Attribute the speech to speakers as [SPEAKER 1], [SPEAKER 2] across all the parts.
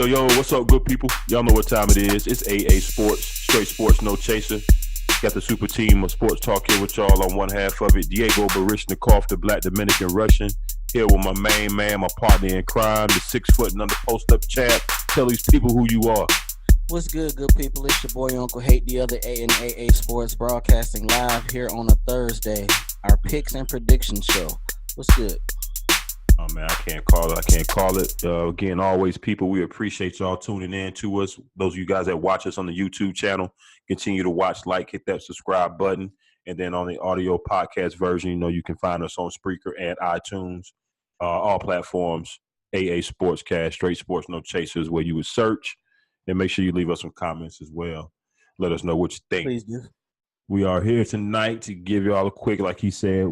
[SPEAKER 1] Yo, what's up, good people? Y'all know what time it is. It's AA Sports, straight sports, no chaser. Got the super team of sports talk here with y'all on one half of it. Diego Barishnikov, the Black Dominican Russian. Here with my main man, my partner in crime, the 6 foot and under post-up champ. Tell these people who you are.
[SPEAKER 2] What's good, good people? It's your boy Uncle Hate, the other A and AA Sports, broadcasting live here on a Thursday. Our picks and prediction show. What's good?
[SPEAKER 1] Oh, man, I can't call it. Again, always, people, we appreciate y'all tuning in to us. Those of you guys that watch us on the YouTube channel, continue to watch, like, hit that subscribe button. And then on the audio podcast version, you can find us on Spreaker and iTunes, all platforms, AA Sportscast, straight sports, no chasers, where you would search. And make sure you leave us some comments as well. Let us know what you think.
[SPEAKER 2] Please do.
[SPEAKER 1] We are here tonight to give y'all a quick, like he said,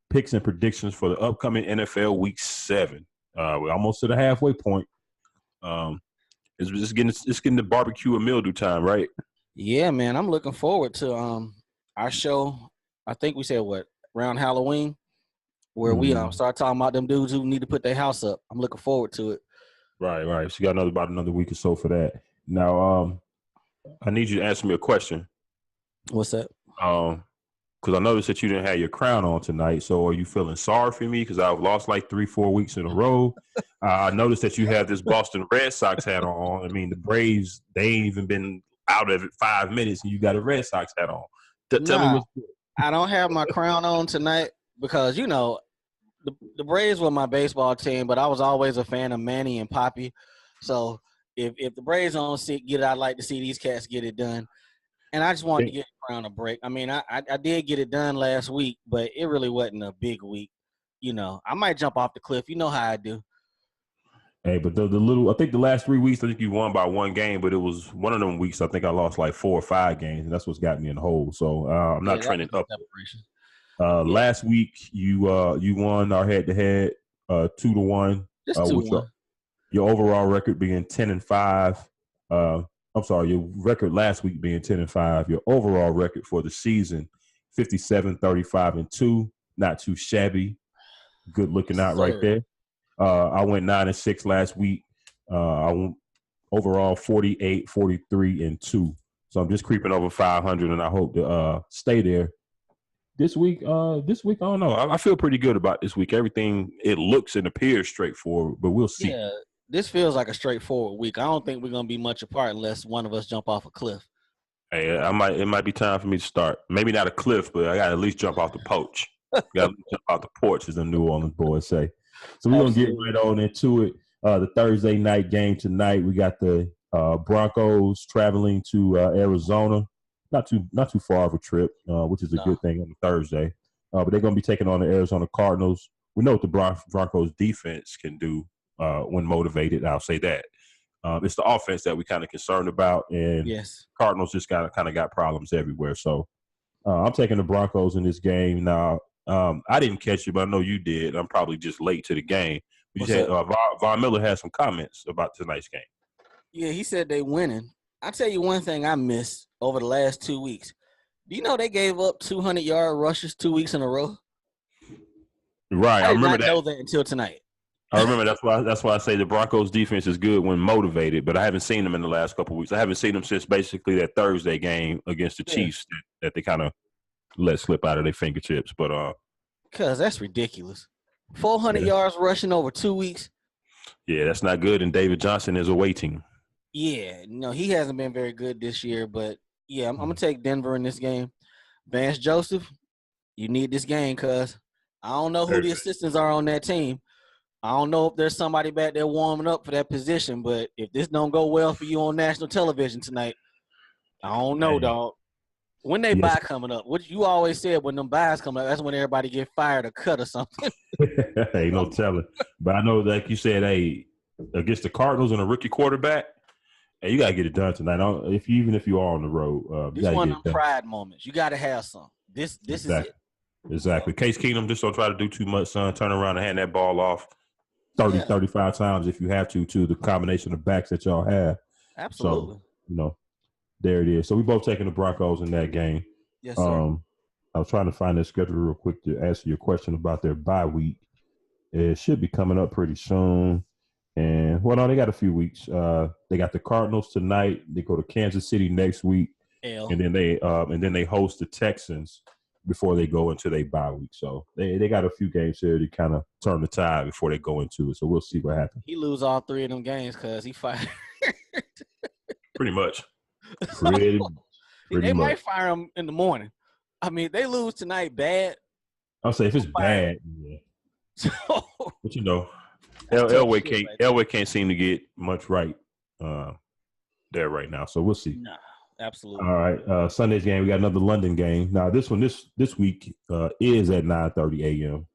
[SPEAKER 1] picks and predictions for the upcoming NFL Week 7. We're almost to the halfway point. It's getting the barbecue and mildew time, right?
[SPEAKER 2] Yeah, man. I'm looking forward to our show. I think we said around Halloween, where we start talking about them dudes who need to put their house up. I'm looking forward to it. Right.
[SPEAKER 1] So you got about another week or so for that. Now, I need you to answer me a question.
[SPEAKER 2] What's that?
[SPEAKER 1] Because I noticed that you didn't have your crown on tonight. So are you feeling sorry for me? Because I've lost like 3-4 weeks in a row. I noticed that you have this Boston Red Sox hat on. I mean, the Braves, they ain't even been out of it 5 minutes, and you got a Red Sox hat on. Tell me what's good.
[SPEAKER 2] I don't have my crown on tonight because, the Braves were my baseball team, but I was always a fan of Manny and Poppy. So if the Braves don't get it, I'd like to see these cats get it done. And I just wanted to get the crown a break. I mean, I did get it done last week, but it really wasn't a big week. I might jump off the cliff. You know how I do.
[SPEAKER 1] Hey, but I think the last 3 weeks, I think you won by one game, but it was one of them weeks I think I lost like 4 or 5 games, and that's what's got me in the hole. So I'm not trending up. Last week, you won our head-to-head 2-1.
[SPEAKER 2] Just 2-1.
[SPEAKER 1] Your overall record being 10-5. I'm sorry, your record last week being 10-5. Your overall record for the season, 57-35-2. Not too shabby. Good looking out right there. I went 9-6 last week. I went overall 48-43-2. So I'm just creeping over 500, and I hope to stay there. This week, I don't know. I feel pretty good about this week. Everything, it looks and appears straightforward, but we'll see.
[SPEAKER 2] Yeah. This feels like a straightforward week. I don't think we're going to be much apart unless one of us jump off a cliff.
[SPEAKER 1] Hey, it might be time for me to start. Maybe not a cliff, but I got to at least jump off the porch. Got to jump off the porch, as the New Orleans boys say. So we're going to get right on into it. The Thursday night game tonight, we got the Broncos traveling to Arizona. Not too far of a trip, which is a good thing on a Thursday. But they're going to be taking on the Arizona Cardinals. We know what the Broncos defense can do. When motivated, I'll say that. It's the offense that we're kind of concerned about, and Cardinals just kind of got problems everywhere. So I'm taking the Broncos in this game. Now, I didn't catch it, but I know you did. I'm probably just late to the game. Von Miller had some comments about tonight's game.
[SPEAKER 2] Yeah, he said they winning. I'll tell you one thing I missed over the last 2 weeks. Do you know they gave up 200-yard rushes 2 weeks in a row?
[SPEAKER 1] Right, I remember that.
[SPEAKER 2] I didn't know that until tonight.
[SPEAKER 1] I remember that's why I say the Broncos defense is good when motivated, but I haven't seen them in the last couple of weeks. I haven't seen them since basically that Thursday game against the Chiefs that they kind of let slip out of their fingertips. But
[SPEAKER 2] because that's ridiculous. 400 yards rushing over 2 weeks.
[SPEAKER 1] Yeah, that's not good, and David Johnson is awaiting.
[SPEAKER 2] Yeah, no, he hasn't been very good this year, but yeah, I'm gonna take Denver in this game. Vance Joseph, you need this game, cuz I don't know who the assistants are on that team. I don't know if there's somebody back there warming up for that position, but if this don't go well for you on national television tonight, I don't know, dog. When they buy coming up, what you always said when them buys come up, that's when everybody get fired or cut or something.
[SPEAKER 1] Ain't no telling. But I know, like you said, against the Cardinals and a rookie quarterback, And you gotta get it done tonight. Even if you are on the road, you
[SPEAKER 2] This
[SPEAKER 1] gotta
[SPEAKER 2] one
[SPEAKER 1] get
[SPEAKER 2] of
[SPEAKER 1] it
[SPEAKER 2] them
[SPEAKER 1] done.
[SPEAKER 2] pride moments. You got to have some. This is it.
[SPEAKER 1] Exactly. Case Keenum, just don't try to do too much, son. Turn around and hand that ball off 30, 35 times if you have to the combination of backs that y'all have.
[SPEAKER 2] Absolutely.
[SPEAKER 1] So, there it is. So we both taking the Broncos in that game.
[SPEAKER 2] Yes, sir.
[SPEAKER 1] I was trying to find their schedule real quick to answer your question about their bye week. It should be coming up pretty soon. And no, they got a few weeks. They got the Cardinals tonight. They go to Kansas City next week, and then they host the Texans before they go into their bye week. So they got a few games here to kind of turn the tide before they go into it. So we'll see what happens.
[SPEAKER 2] He lose all 3 of them games because he fired.
[SPEAKER 1] Pretty much.
[SPEAKER 2] They might fire him in the morning. I mean, they lose tonight bad.
[SPEAKER 1] I'll say if it's bad, yeah.
[SPEAKER 2] So,
[SPEAKER 1] but Elway can't seem to get much right there right now. So we'll see.
[SPEAKER 2] Nah, absolutely.
[SPEAKER 1] All right, Sunday's game. We got another London game. Now this week is at 9:30 a.m.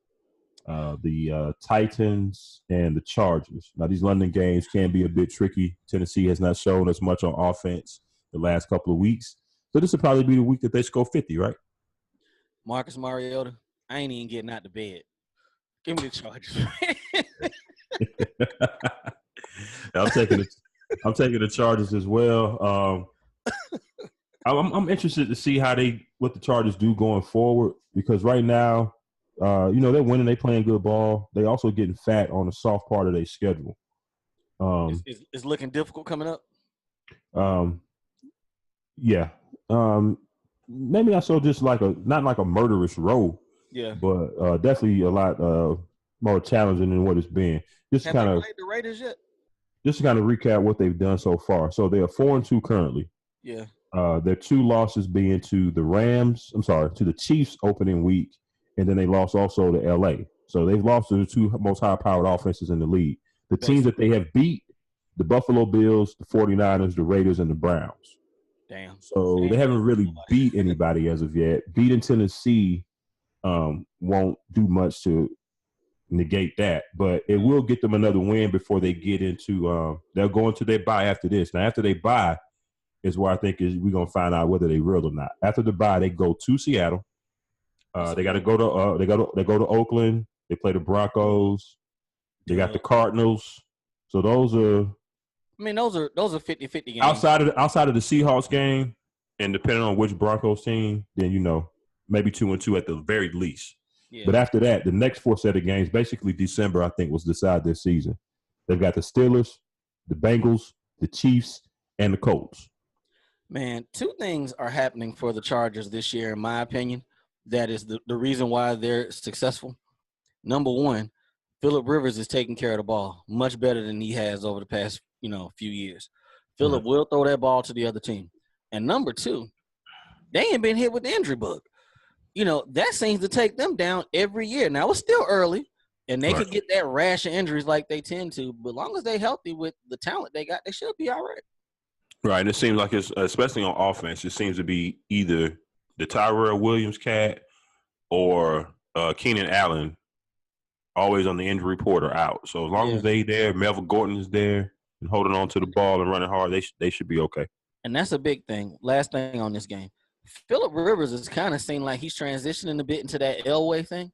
[SPEAKER 1] The Titans and the Chargers. Now these London games can be a bit tricky. Tennessee has not shown as much on offense the last couple of weeks, so this will probably be the week that they score 50, right?
[SPEAKER 2] Marcus Mariota, I ain't even getting out of bed. Give me the Chargers.
[SPEAKER 1] I'm taking the Chargers as well. I'm interested to see what the Chargers do going forward, because right now, they're winning. They playing good ball. They also getting fat on the soft part of their schedule.
[SPEAKER 2] It's looking difficult coming up.
[SPEAKER 1] Yeah. Maybe not so just not like a murderous row.
[SPEAKER 2] Yeah.
[SPEAKER 1] But definitely a lot more challenging than what it's been.
[SPEAKER 2] Have they played the Raiders yet?
[SPEAKER 1] Just to kind of recap what they've done so far. So they are 4-2 currently.
[SPEAKER 2] Yeah.
[SPEAKER 1] Their 2 losses being to the Chiefs opening week, and then they lost also to LA. So they've lost to the 2 most high-powered offenses in the league. The teams that they have beat, the Buffalo Bills, the 49ers, the Raiders, and the Browns.
[SPEAKER 2] Damn.
[SPEAKER 1] So they haven't really beat anybody as of yet. Beating Tennessee won't do much to negate that, but it will get them another win before they get into they'll go into their bye after this. Now after they bye is where I think we're gonna find out whether they real or not. After the bye, they go to Seattle. They got to go to they go to Oakland. They play the Broncos. They got the Cardinals. So those are
[SPEAKER 2] 50-50 games.
[SPEAKER 1] Outside of the Seahawks game, and depending on which Broncos team, then maybe 2-2 at the very least. Yeah. But after that, the next 4 set of games, basically December, I think, was decide their season. They've got the Steelers, the Bengals, the Chiefs, and the Colts.
[SPEAKER 2] Man, 2 things are happening for the Chargers this year, in my opinion. That is the reason why they're successful. Number 1, Phillip Rivers is taking care of the ball much better than he has over the past, few years. Phillip will throw that ball to the other team. And number 2, they ain't been hit with the injury bug. That seems to take them down every year. Now, it's still early, and they could get that rash of injuries like they tend to. But as long as they're healthy with the talent they got, they should be all right.
[SPEAKER 1] Right, and it seems like it's, especially on offense, it seems to be either the Tyrell Williams cat or Keenan Allen always on the injury report or out. So as long as they there, Melvin Gordon is there and holding on to the ball and running hard, they should be okay.
[SPEAKER 2] And that's a big thing. Last thing on this game. Phillip Rivers is kind of seeming like he's transitioning a bit into that Elway thing.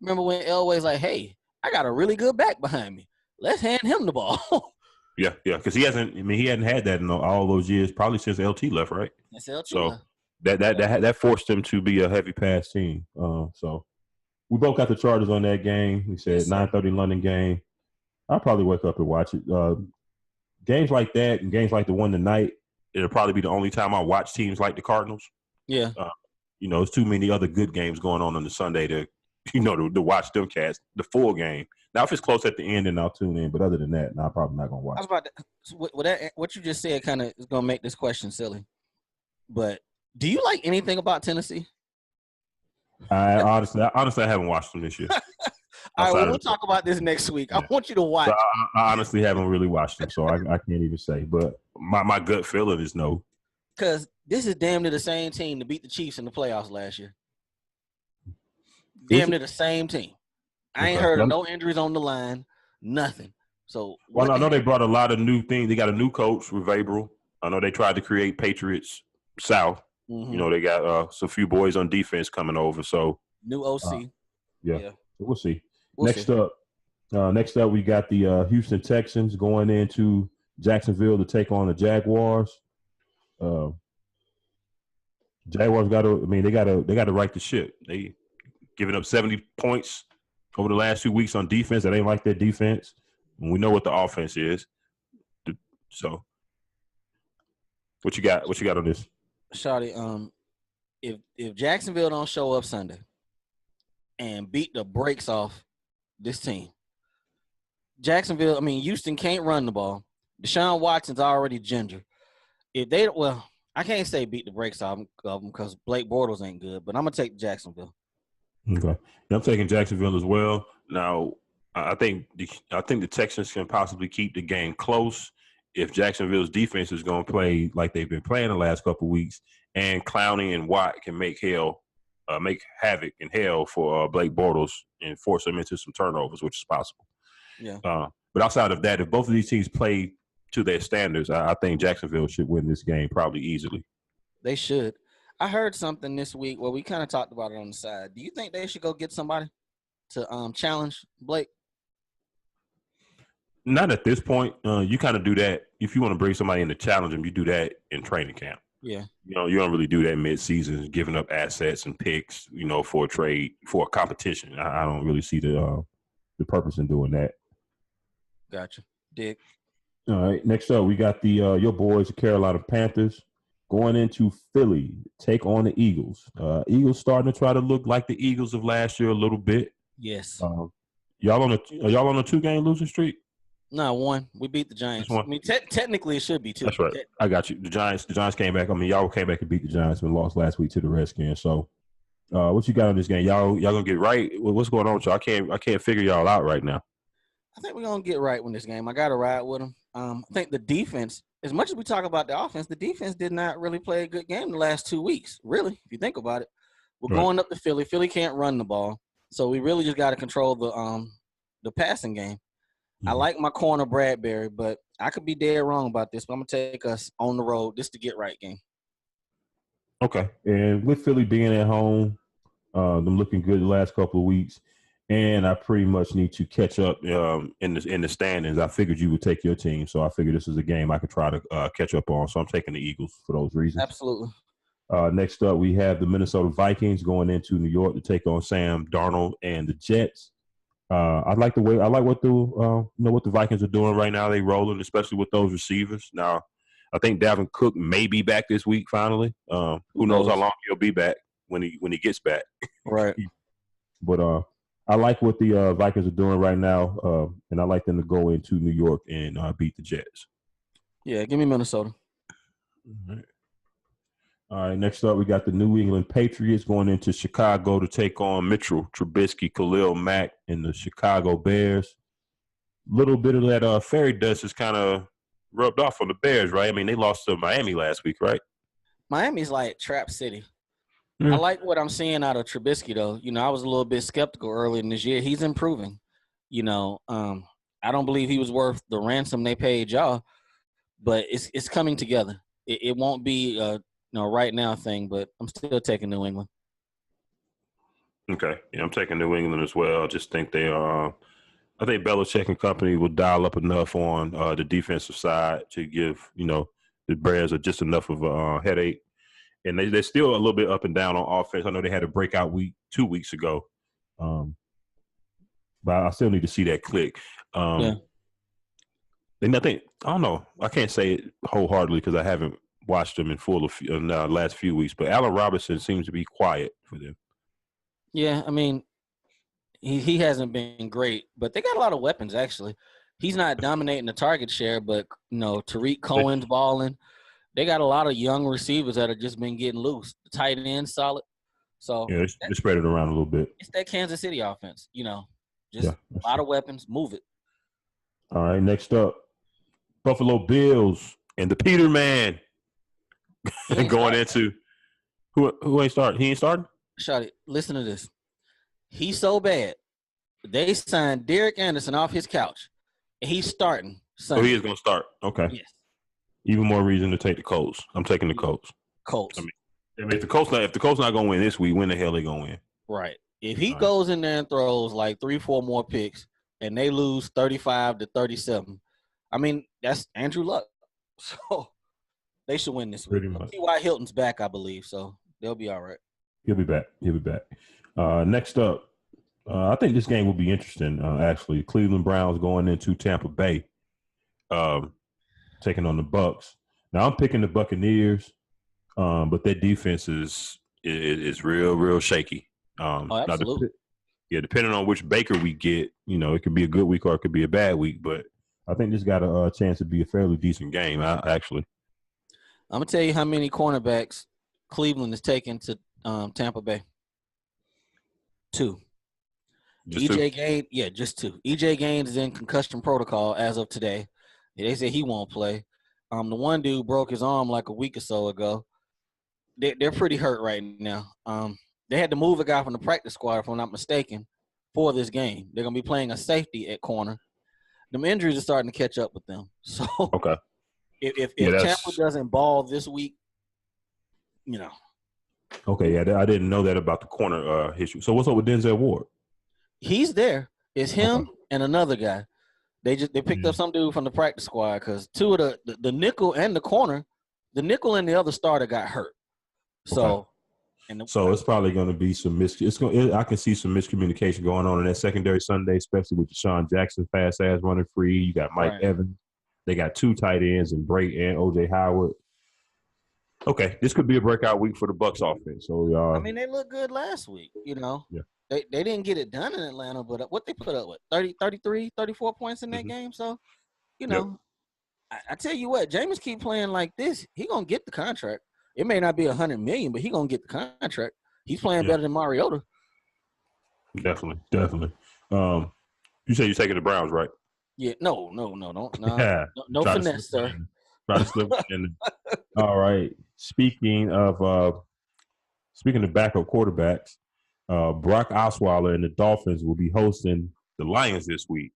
[SPEAKER 2] Remember when Elway's like, hey, I got a really good back behind me. Let's hand him the ball.
[SPEAKER 1] Yeah, because he hadn't had that in all those years, probably since LT left, right?
[SPEAKER 2] That's LT
[SPEAKER 1] so
[SPEAKER 2] left.
[SPEAKER 1] That forced him to be a heavy pass team. So we both got the Chargers on that game. We said 9:30 London game. I'll probably wake up and watch it. Games like that and games like the one tonight, it'll probably be the only time I watch teams like the Cardinals.
[SPEAKER 2] Yeah.
[SPEAKER 1] There's too many other good games going on the Sunday to watch them cats the full game. Now, if it's close at the end, then I'll tune in. But other than that, I'm probably not going to watch.
[SPEAKER 2] I was about to, what you just said kind of is going to make this question silly. But do you like anything about Tennessee?
[SPEAKER 1] I honestly I haven't watched them this year.
[SPEAKER 2] All right, we'll talk about this next week. Yeah. I want you to watch.
[SPEAKER 1] So I honestly haven't really watched them, so I can't even say. But my gut feeling is no.
[SPEAKER 2] Because this is damn near the same team to beat the Chiefs in the playoffs last year. Damn near the same team. I ain't heard of no injuries on the line, nothing. So
[SPEAKER 1] I know they brought a lot of new things. They got a new coach with Averill. I know they tried to create Patriots South.
[SPEAKER 2] Mm-hmm.
[SPEAKER 1] You know, they got some few boys on defense coming over. So
[SPEAKER 2] new OC.
[SPEAKER 1] Yeah. We'll see.
[SPEAKER 2] Next
[SPEAKER 1] up, we got the Houston Texans going into Jacksonville to take on the Jaguars. Jaguars they got to right the ship. They giving up 70 points over the last 2 weeks on defense. That ain't like their defense. And we know what the offense is. So, what you got? What you got on this?
[SPEAKER 2] Shawty, if Jacksonville don't show up Sunday and beat the brakes off this team, Houston can't run the ball. Deshaun Watson's already ginger. I can't say beat the brakes off them because Blake Bortles ain't good, but I'm gonna take Jacksonville.
[SPEAKER 1] Okay, I'm taking Jacksonville as well. Now, I think the Texans can possibly keep the game close if Jacksonville's defense is going to play like they've been playing the last couple of weeks, and Clowney and Watt can make havoc in hell for Blake Bortles and force him into some turnovers, which is possible.
[SPEAKER 2] Yeah.
[SPEAKER 1] But outside of that, if both of these teams play to their standards, I think Jacksonville should win this game probably easily.
[SPEAKER 2] They should. I heard something this week where we kind of talked about it on the side. Do you think they should go get somebody to challenge Blake?
[SPEAKER 1] Not at this point. You kind of do that if you want to bring somebody in to challenge them. You do that in training camp.
[SPEAKER 2] Yeah.
[SPEAKER 1] You don't really do that mid-season, giving up assets and picks, for a trade, for a competition. I don't really see the purpose in doing that.
[SPEAKER 2] Gotcha. Dick.
[SPEAKER 1] All right. Next up, we got the your boys, the Carolina Panthers, going into Philly, take on the Eagles. Eagles starting to try to look like the Eagles of last year a little bit.
[SPEAKER 2] Yes.
[SPEAKER 1] Are y'all on a 2-game losing streak?
[SPEAKER 2] No, one. We beat the Giants. I mean, technically it should be two.
[SPEAKER 1] That's right. I got you. The Giants came back. I mean, y'all came back and beat the Giants and lost last week to the Redskins. So, what you got on this game? Y'all gonna get right? What's going on with y'all? I can't figure y'all out right now.
[SPEAKER 2] I think we're gonna get right with this game. I got to ride with them. I think the defense, as much as we talk about the offense, the defense did not really play a good game the last 2 weeks. Really, if you think about it, we're going up to Philly. Philly can't run the ball, so we really just got to control the passing game. I like my corner Bradbury, but I could be dead wrong about this. But I'm gonna take us on the road just to get right game.
[SPEAKER 1] Okay, and with Philly being at home, them looking good the last couple of weeks, and I pretty much need to catch up in the standings. I figured you would take your team, so I figured this is a game I could try to catch up on. So I'm taking the Eagles for those reasons.
[SPEAKER 2] Absolutely.
[SPEAKER 1] Next up, we have the Minnesota Vikings going into New York to take on Sam Darnold and the Jets. I like what the Vikings are doing right now. They rolling, especially with those receivers. Now, I think Dalvin Cook may be back this week finally. Who knows how long he'll be back when he gets back.
[SPEAKER 2] Right.
[SPEAKER 1] But I like what the Vikings are doing right now, and I like them to go into New York and beat the Jets.
[SPEAKER 2] Yeah, give me Minnesota.
[SPEAKER 1] All right, next up, we got the New England Patriots going into Chicago to take on Mitchell Trubisky, Khalil Mack, and the Chicago Bears. A little bit of that fairy dust is kind of rubbed off on the Bears, right? I mean, they lost to Miami last week, right? Miami's
[SPEAKER 2] like Trap City. I like what I'm seeing out of Trubisky, though. I was a little bit skeptical earlier in this year. He's improving. I don't believe he was worth the ransom they paid y'all, but it's coming together. It won't be right now thing, but I'm still taking New England.
[SPEAKER 1] Okay. Yeah, I'm taking New England as well. I just think I think Belichick and company will dial up enough on the defensive side to give, the Bears are just enough of a headache. And they're still a little bit up and down on offense. I know they had a breakout week 2 weeks ago. But I still need to see that click. And I think, I don't know, I can't say it wholeheartedly because I haven't watched them in full in the last few weeks, but Allen Robinson seems to be quiet for them.
[SPEAKER 2] Yeah, I mean, he hasn't been great, but they got a lot of weapons, actually. He's not dominating the target share, but, Tariq Cohen's balling. They got a lot of young receivers that have just been getting loose. The tight end solid. So
[SPEAKER 1] yeah, they spread it around a little bit.
[SPEAKER 2] It's that Kansas City offense, just a lot of weapons. Move it.
[SPEAKER 1] All right, next up, Buffalo Bills and the Peterman going into who ain't starting? He ain't starting?
[SPEAKER 2] Shawty, listen to this. He's so bad. They signed Derek Anderson off his couch, and he's starting Sunday.
[SPEAKER 1] So he is going to start. Okay.
[SPEAKER 2] Yes.
[SPEAKER 1] Even more reason to take the Colts. I'm taking the Colts.
[SPEAKER 2] Colts.
[SPEAKER 1] I mean, if the Colts not gonna win this week, when the hell they gonna win?
[SPEAKER 2] Right. If he goes in there and throws like 3-4 more picks and they lose 35-37, I mean, that's Andrew Luck. So they should win this week. T.Y. Hilton's back, I believe, so they'll be all right.
[SPEAKER 1] He'll be back. Next up, I think this game will be interesting, actually. Cleveland Browns going into Tampa Bay, taking on the Bucs. Now, I'm picking the Buccaneers, but their defense is real shaky.
[SPEAKER 2] Absolutely.
[SPEAKER 1] Now, depending on which Baker we get, it could be a good week or it could be a bad week, but I think this got a chance to be a fairly decent game, actually.
[SPEAKER 2] I'm going to tell you how many cornerbacks Cleveland is taking to Tampa Bay. 2. EJ Gaines, just 2. EJ Gaines is in concussion protocol as of today. They say he won't play. The one dude broke his arm like a week or so ago. They're pretty hurt right now. They had to move a guy from the practice squad, if I'm not mistaken, for this game. They're going to be playing a safety at corner. Them injuries are starting to catch up with them. So
[SPEAKER 1] okay.
[SPEAKER 2] If Tampa doesn't ball this week,
[SPEAKER 1] Okay, yeah, I didn't know that about the corner issue. So what's up with Denzel Ward?
[SPEAKER 2] He's there. It's him and another guy. They picked up some dude from the practice squad because 2 of the nickel and the corner, the nickel and the other starter got hurt. So,
[SPEAKER 1] so it's probably going to be some I can see some miscommunication going on in that secondary Sunday, especially with Deshaun Jackson fast ass running free. You got Mike Evans. They got 2 tight ends and Bray and OJ Howard. Okay, this could be a breakout week for the Bucs offense. So
[SPEAKER 2] I mean, they looked good last week.
[SPEAKER 1] Yeah.
[SPEAKER 2] They didn't get it done in Atlanta, but what they put up with 30, 33, 34 points in that game. So, I tell you what, Jameis keep playing like this, he gonna get the contract. It may not be $100 million, but he gonna get the contract. He's playing better than Mariota.
[SPEAKER 1] Definitely. You say you're taking the Browns, right?
[SPEAKER 2] Yeah. No, no finesse, sir.
[SPEAKER 1] Try to slip in. All right. Speaking of backup quarterbacks, Brock Osweiler and the Dolphins will be hosting the Lions this week.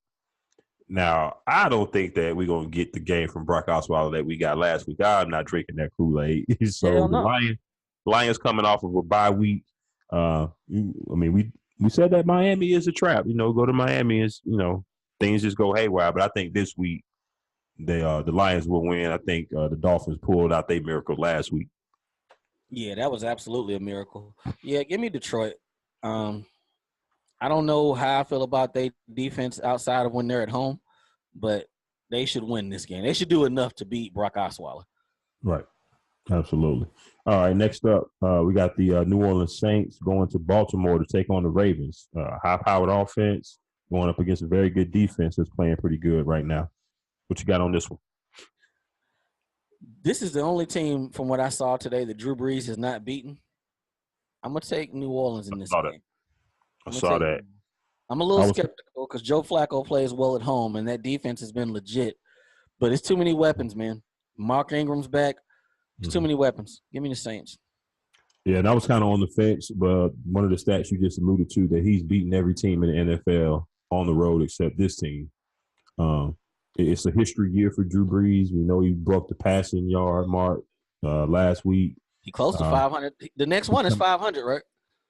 [SPEAKER 1] Now, I don't think that we're going to get the game from Brock Osweiler that we got last week. I'm not drinking that Kool-Aid. So the Lions coming off of a bye week. We said that Miami is a trap. Go to Miami is, things just go haywire. But I think this week the Lions will win. I think the Dolphins pulled out their miracle last week.
[SPEAKER 2] Yeah, that was absolutely a miracle. Yeah, give me Detroit. I don't know how I feel about their defense outside of when they're at home, but they should win this game. They should do enough to beat Brock Osweiler.
[SPEAKER 1] Right. Absolutely. All right, next up, we got the New Orleans Saints going to Baltimore to take on the Ravens. High-powered offense going up against a very good defense that's playing pretty good right now. What you got on this one?
[SPEAKER 2] This is the only team from what I saw today that Drew Brees has not beaten. I'm going to take New Orleans in this game.
[SPEAKER 1] I saw that.
[SPEAKER 2] I'm a little skeptical because Joe Flacco plays well at home, and that defense has been legit. But it's too many weapons, man. Mark Ingram's back. There's too many weapons. Give me the Saints.
[SPEAKER 1] Yeah, and I was kind of on the fence, but one of the stats you just alluded to that he's beaten every team in the NFL on the road except this team. It's a history year for Drew Brees. We know he broke the passing yard mark last week.
[SPEAKER 2] He close to 500. The next one is 500, right?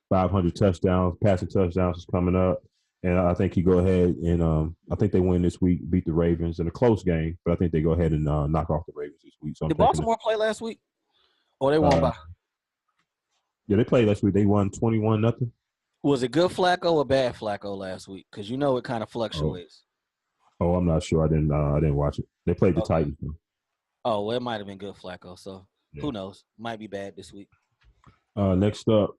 [SPEAKER 1] 500 touchdowns, passing touchdowns is coming up. And I think he go ahead and I think they win this week, beat the Ravens in a close game, but I think they go ahead and knock off the Ravens this week. So
[SPEAKER 2] did Baltimore play last week? Or they won by?
[SPEAKER 1] Yeah, they played last week. They won 21-0.
[SPEAKER 2] Was it good Flacco or bad Flacco last week? Because it kind of fluctuates.
[SPEAKER 1] Oh, I'm not sure. I didn't watch it. They played the Titans.
[SPEAKER 2] Oh, well, it might have been good Flacco. So who knows? Might be bad this week.
[SPEAKER 1] Next up,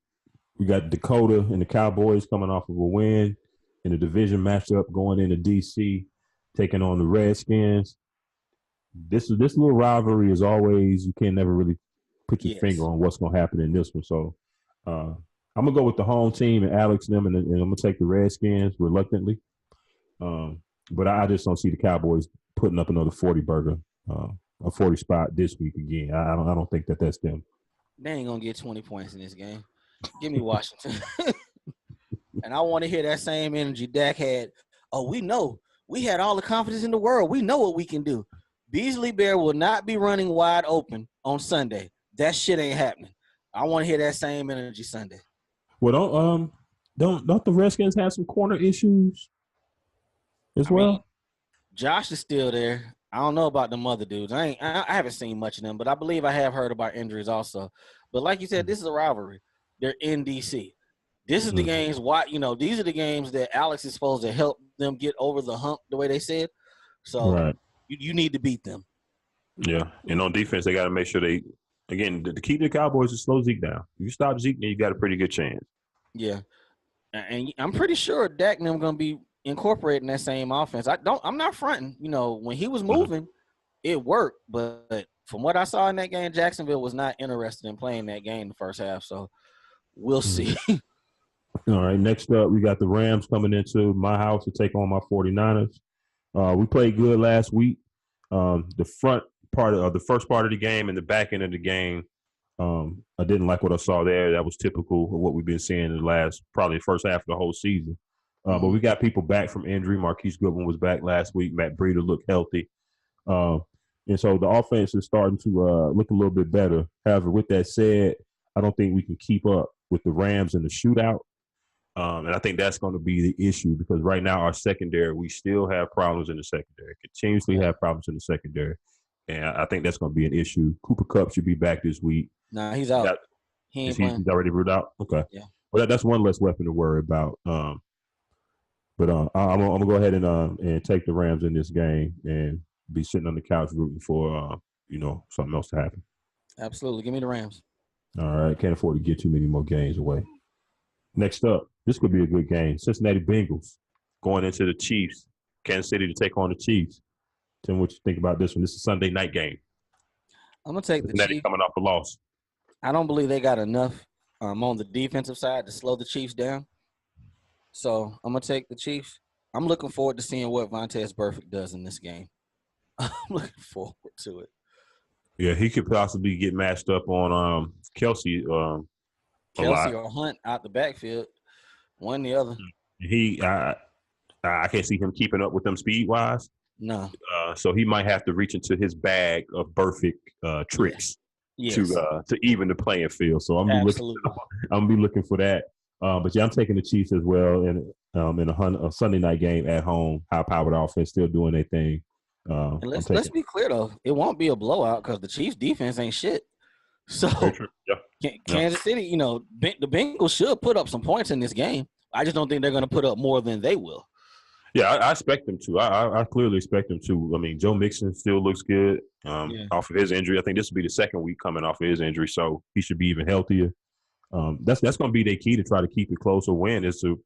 [SPEAKER 1] we got Dakota and the Cowboys coming off of a win in a division matchup going into D.C., taking on the Redskins. This little rivalry is always, you can never really put your finger on what's going to happen in this one. So I'm going to go with the home team and Alex and them, and I'm going to take the Redskins reluctantly. But I just don't see the Cowboys putting up another 40-burger, a 40 spot this week again. I don't think that's them.
[SPEAKER 2] They ain't going to get 20 points in this game. Give me Washington. And I want to hear that same energy Dak had. Oh, we know. We had all the confidence in the world. We know what we can do. Beasley Bear will not be running wide open on Sunday. That shit ain't happening. I want to hear that same energy Sunday.
[SPEAKER 1] Well, don't the Redskins have some corner issues as well?
[SPEAKER 2] Mean, Josh is still there. I don't know about them other dudes. I haven't seen much of them, but I believe I have heard about injuries also. But like you said, this is a rivalry. They're in DC. This is the games. These are the games that Alex is supposed to help them get over the hump, the way they said. So you need to beat them.
[SPEAKER 1] Yeah, and on defense, they got to make sure to keep the Cowboys to slow Zeke down. If you stop Zeke, then you got a pretty good chance.
[SPEAKER 2] Yeah, and I'm pretty sure Dak and them going to be incorporating that same offense. I'm not fronting. When he was moving, it worked. But from what I saw in that game, Jacksonville was not interested in playing that game in the first half. So we'll see.
[SPEAKER 1] All right, next up, we got the Rams coming into my house to take on my 49ers. We played good last week. The first part of the game and the back end of the game, I didn't like what I saw there. That was typical of what we've been seeing in the first half of the whole season. But we got people back from injury. Marquise Goodwin was back last week. Matt Breida looked healthy. And so the offense is starting to look a little bit better. However, with that said, I don't think we can keep up with the Rams in the shootout. And I think that's going to be the issue because right now our secondary, we still have problems in the secondary, continuously have problems in the secondary. And I think that's going to be an issue. Cooper Kupp should be back this week.
[SPEAKER 2] Nah, he's out.
[SPEAKER 1] He's already ruled out? Okay.
[SPEAKER 2] Yeah.
[SPEAKER 1] Well, that's one less weapon to worry about. I'm going to go ahead and take the Rams in this game and be sitting on the couch rooting for, something else to happen.
[SPEAKER 2] Absolutely. Give me the Rams.
[SPEAKER 1] All right. Can't afford to get too many more games away. Next up, this could be a good game. Cincinnati Bengals going into the Chiefs, Kansas City to take on the Chiefs. Tell me what you think about this one. This is a Sunday night game.
[SPEAKER 2] I'm going to take
[SPEAKER 1] Cincinnati
[SPEAKER 2] the Chiefs.
[SPEAKER 1] Coming off a loss.
[SPEAKER 2] I don't believe they got enough on the defensive side to slow the Chiefs down. So I'm going to take the Chiefs. I'm looking forward to seeing what Vontaze Burfict does in this game. I'm looking forward to it.
[SPEAKER 1] Yeah, he could possibly get matched up on Kelsey.
[SPEAKER 2] Kelsey or Hunt out the backfield, one or the other.
[SPEAKER 1] I can't see him keeping up with them speed wise.
[SPEAKER 2] No.
[SPEAKER 1] So he might have to reach into his bag of Burfict tricks to even the playing field. So I'm gonna be looking for that. But yeah, I'm taking the Chiefs as well in a Sunday night game at home. High-powered offense still doing their thing.
[SPEAKER 2] And let's be clear though, it won't be a blowout because the Chiefs defense ain't shit. So Kansas City, the Bengals should put up some points in this game. I just don't think they're going to put up more than they will.
[SPEAKER 1] Yeah, I expect them to. I clearly expect them to. I mean, Joe Mixon still looks good off of his injury. I think this will be the second week coming off of his injury, so he should be even healthier. That's going to be their key to try to keep it close or win is to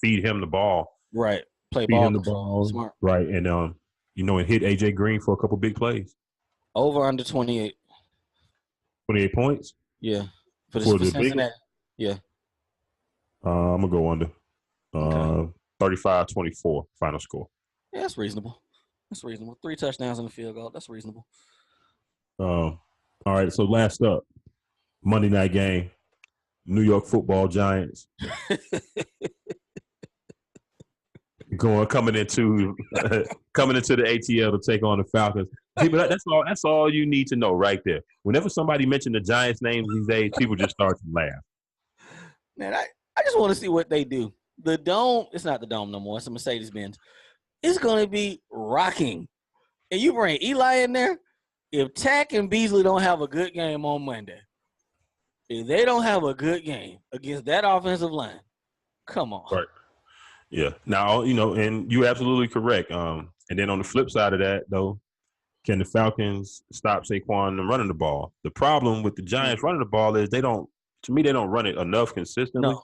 [SPEAKER 1] feed him the ball.
[SPEAKER 2] Right. Play
[SPEAKER 1] feed
[SPEAKER 2] ball.
[SPEAKER 1] Him the ball.
[SPEAKER 2] Smart.
[SPEAKER 1] Right. And, and hit A.J. Green for a couple big plays.
[SPEAKER 2] Over under 28.
[SPEAKER 1] 28 points?
[SPEAKER 2] Yeah. For Cincinnati. Yeah.
[SPEAKER 1] I'm going to go under. 35-24 final score.
[SPEAKER 2] Yeah, that's reasonable. 3 touchdowns and a field goal. That's reasonable.
[SPEAKER 1] All right. So last up, Monday night game, New York Football Giants. coming into the ATL to take on the Falcons. See, but that's all you need to know right there. Whenever somebody mentions the Giants' names these days, people just start to laugh.
[SPEAKER 2] Man, I just want to see what they do. The Dome, it's not the Dome no more. It's a Mercedes-Benz. It's going to be rocking. And you bring Eli in there, if Tack and Beasley don't have a good game on Monday, if they don't have a good game against that offensive line, come on.
[SPEAKER 1] Right. Yeah. Now, and you're absolutely correct. And then on the flip side of that, though, can the Falcons stop Saquon from running the ball? The problem with the Giants running the ball is they don't run it enough consistently.
[SPEAKER 2] No.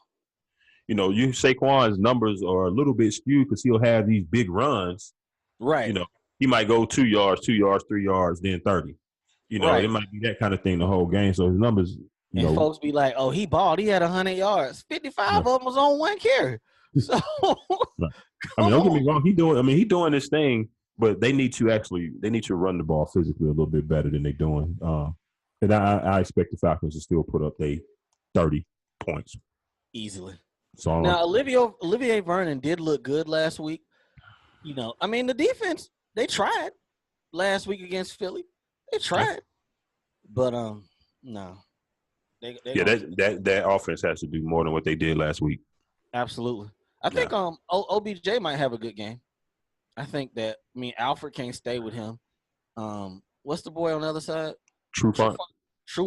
[SPEAKER 1] Saquon's numbers are a little bit skewed because he'll have these big runs.
[SPEAKER 2] Right.
[SPEAKER 1] He might go 2 yards, 3 yards, then 30. It might be that kind of thing the whole game. So his numbers,
[SPEAKER 2] and folks be like, oh, he balled. He had 100 yards. 55 of them was on one carry. So,
[SPEAKER 1] don't get me wrong. He doing this thing, but they need to run the ball physically a little bit better than they're doing. And I expect the Falcons to still put up 30 points
[SPEAKER 2] easily.
[SPEAKER 1] So
[SPEAKER 2] now, Olivier Vernon did look good last week. The defense, they tried. last week against Philly. They tried, but no.
[SPEAKER 1] That offense has to do more than what they did last week.
[SPEAKER 2] Absolutely. I think OBJ might have a good game. I think that Alfred can't stay with him. What's the boy on the other side?
[SPEAKER 1] True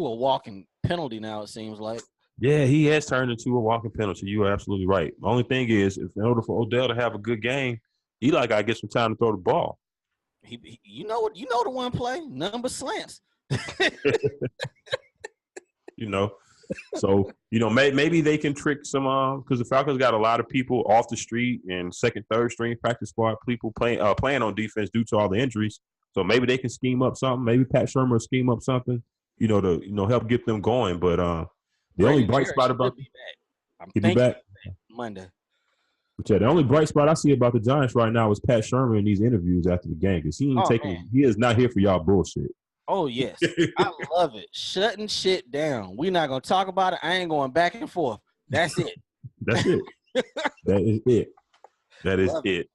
[SPEAKER 2] a walking penalty now, it seems like.
[SPEAKER 1] Yeah, he has turned into a walking penalty. You are absolutely right. The only thing is, in order for Odell to have a good game, Eli got to get some time to throw the ball.
[SPEAKER 2] You know the one play, number slants.
[SPEAKER 1] So maybe they can trick some because the Falcons got a lot of people off the street and second, third string practice squad people playing on defense due to all the injuries. So maybe they can scheme up something. Maybe Pat Shurmur will scheme up something, to help get them going. But the only bright spot about
[SPEAKER 2] he'll be back Monday.
[SPEAKER 1] But yeah, the only bright spot I see about the Giants right now is Pat Shurmur in these interviews after the game because he is not here for y'all bullshit.
[SPEAKER 2] Oh, yes. I love it. Shutting shit down. We're not going to talk about it. I ain't going back and forth. That's it.
[SPEAKER 1] That's it. That is it. That is it.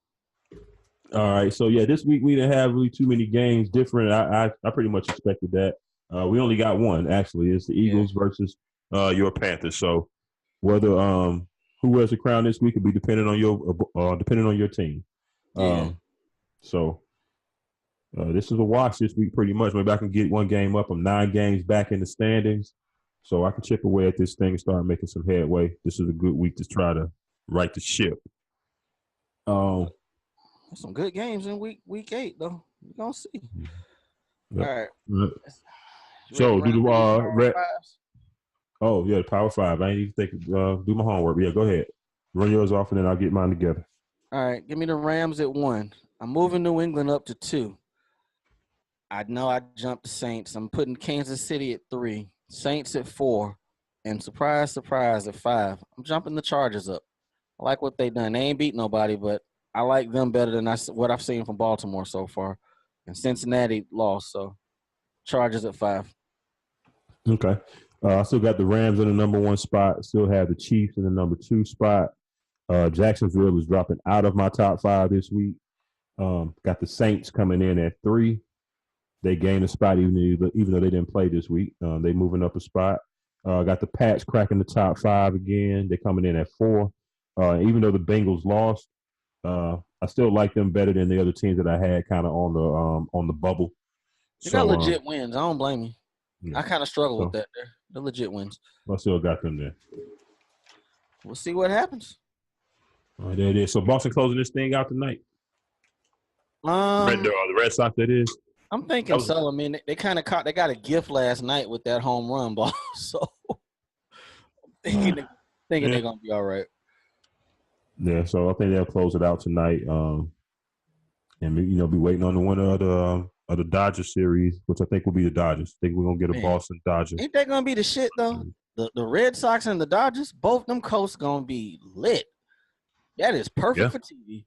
[SPEAKER 1] All right. So, yeah, this week we didn't have really too many games different. I pretty much expected that. We only got one, actually. It's the Eagles versus your Panthers. So, whether who wears the crown this week will be dependent on your team. This is a wash this week pretty much. Maybe I can get one game up. I'm 9 games back in the standings. So I can chip away at this thing and start making some headway. This is a good week to try to right the ship.
[SPEAKER 2] Some good games in week 8, though. We're going to see. Yep. All right.
[SPEAKER 1] So do the the Power 5. I ain't even think do my homework. Yeah, go ahead. Run yours off and then I'll get mine together.
[SPEAKER 2] All right. Give me the Rams at 1. I'm moving New England up to 2. I know I jumped the Saints. I'm putting Kansas City at 3, Saints at 4, and surprise, surprise at 5. I'm jumping the Chargers up. I like what they done. They ain't beat nobody, but I like them better than what I've seen from Baltimore so far. And Cincinnati lost, so Chargers at 5.
[SPEAKER 1] Okay. I still got the Rams in the number 1 spot. Still have the Chiefs in the number 2 spot. Jacksonville is dropping out of my top 5 this week. Got the Saints coming in at 3. They gained a spot even though they didn't play this week. They moving up a spot. Got the Pats cracking the top 5 again. They're coming in at 4. Even though the Bengals lost, I still like them better than the other teams that I had kind of on the bubble.
[SPEAKER 2] They got legit wins. I don't blame you. Yeah. I kind of struggle with that. They're legit wins.
[SPEAKER 1] I still got them there.
[SPEAKER 2] We'll see what happens.
[SPEAKER 1] All right, there it is. So Boston closing this thing out tonight. The Red Sox, that is.
[SPEAKER 2] I'm thinking so. I mean, they kind of they got a gift last night with that home run ball. So I'm thinking they're gonna be all right.
[SPEAKER 1] Yeah, so I think they'll close it out tonight. And be waiting on the winner of the Dodgers series, which I think will be the Dodgers. I think we're gonna get a Boston Dodgers.
[SPEAKER 2] Ain't that gonna be the shit though? The Red Sox and the Dodgers, both them coasts gonna be lit. That is perfect for TV.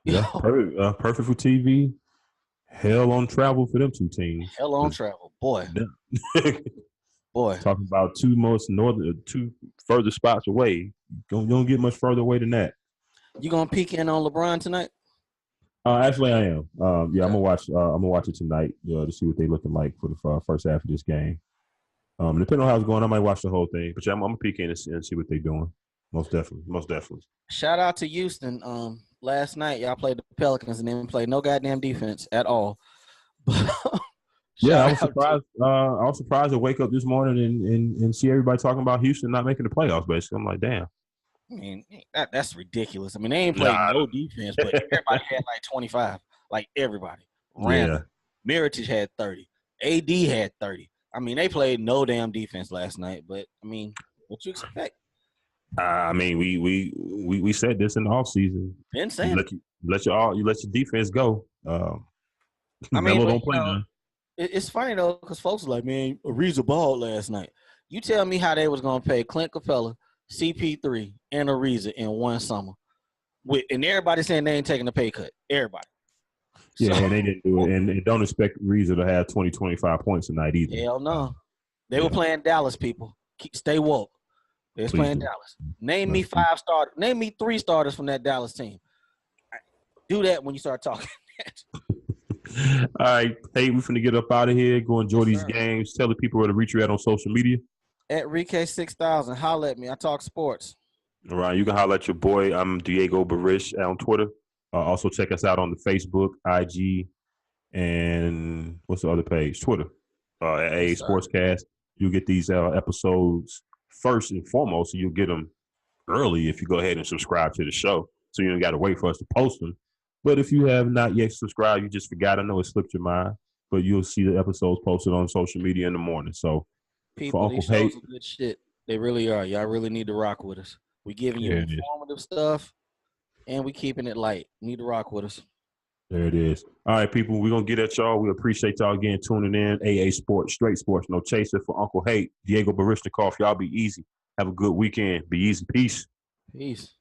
[SPEAKER 1] Yeah, perfect for TV. Hell on travel for them two teams.
[SPEAKER 2] Hell on travel, boy. Boy,
[SPEAKER 1] talking about two further spots away. You don't get much further away than that.
[SPEAKER 2] You gonna peek in on LeBron tonight?
[SPEAKER 1] Actually, I am. I'm gonna watch. I'm gonna watch it tonight to see what they're looking like for the first half of this game. Depending on how it's going, I might watch the whole thing. But yeah, I'm gonna peek in and see what they're doing. Most definitely. Shout
[SPEAKER 2] out to Houston. Last night y'all played the Pelicans and didn't play no goddamn defense at all.
[SPEAKER 1] Yeah, I was surprised. I was surprised to wake up this morning and see everybody talking about Houston not making the playoffs. Basically, I'm like, damn.
[SPEAKER 2] I mean, that's ridiculous. I mean, they ain't played no defense, but everybody had like 25. Like everybody. Randall, Mirotic had 30. AD had 30. I mean, they played no damn defense last night. But I mean, what you expect?
[SPEAKER 1] I mean, we said this in the offseason.
[SPEAKER 2] Been saying
[SPEAKER 1] you let your defense go. I mean, don't play none.
[SPEAKER 2] It's funny though, because folks are like, man, Ariza balled last night. You tell me how they was gonna pay Clint Capella, CP3, and Ariza in one summer, and everybody saying they ain't taking a pay cut. Everybody.
[SPEAKER 1] Yeah, and they didn't do it, and don't expect Ariza to have 20, 25 points tonight either.
[SPEAKER 2] Hell no. They were playing Dallas, people. Stay woke. They was playing Dallas. Name me 5 starters. Name me 3 starters from that Dallas team. Do that when you start talking.
[SPEAKER 1] All right. Hey, we finna get up out of here. Go enjoy
[SPEAKER 2] Yes,
[SPEAKER 1] these
[SPEAKER 2] sir.
[SPEAKER 1] games. Tell the people where to reach you at on social media.
[SPEAKER 2] At Rike6000, holla at me. I talk sports.
[SPEAKER 1] All right. You can holler at your boy. I'm Diego Barish on Twitter. Also, check us out on the Facebook, IG, and what's the other page? Twitter. At
[SPEAKER 2] Yes,
[SPEAKER 1] A
[SPEAKER 2] sir.
[SPEAKER 1] Sportscast. You'll get these episodes first and foremost, so you'll get them early if you go ahead and subscribe to the show. So you don't got to wait for us to post them. But if you have not yet subscribed, you just forgot. I know it slipped your mind, but you'll see the episodes posted on social media in the morning. So
[SPEAKER 2] People,
[SPEAKER 1] for Uncle
[SPEAKER 2] these
[SPEAKER 1] Hate,
[SPEAKER 2] shows are good shit. They really are. Y'all really need to rock with us. We giving you
[SPEAKER 1] there it is.
[SPEAKER 2] informative stuff, and we keeping it light. Need to rock with us.
[SPEAKER 1] There it is. All right, people, we're going to get at y'all. We appreciate y'all again tuning in. AA Sports, Straight Sports, No Chaser for Uncle Hate, Diego Barishnikov. Y'all be easy. Have a good weekend. Be easy. Peace.
[SPEAKER 2] Peace.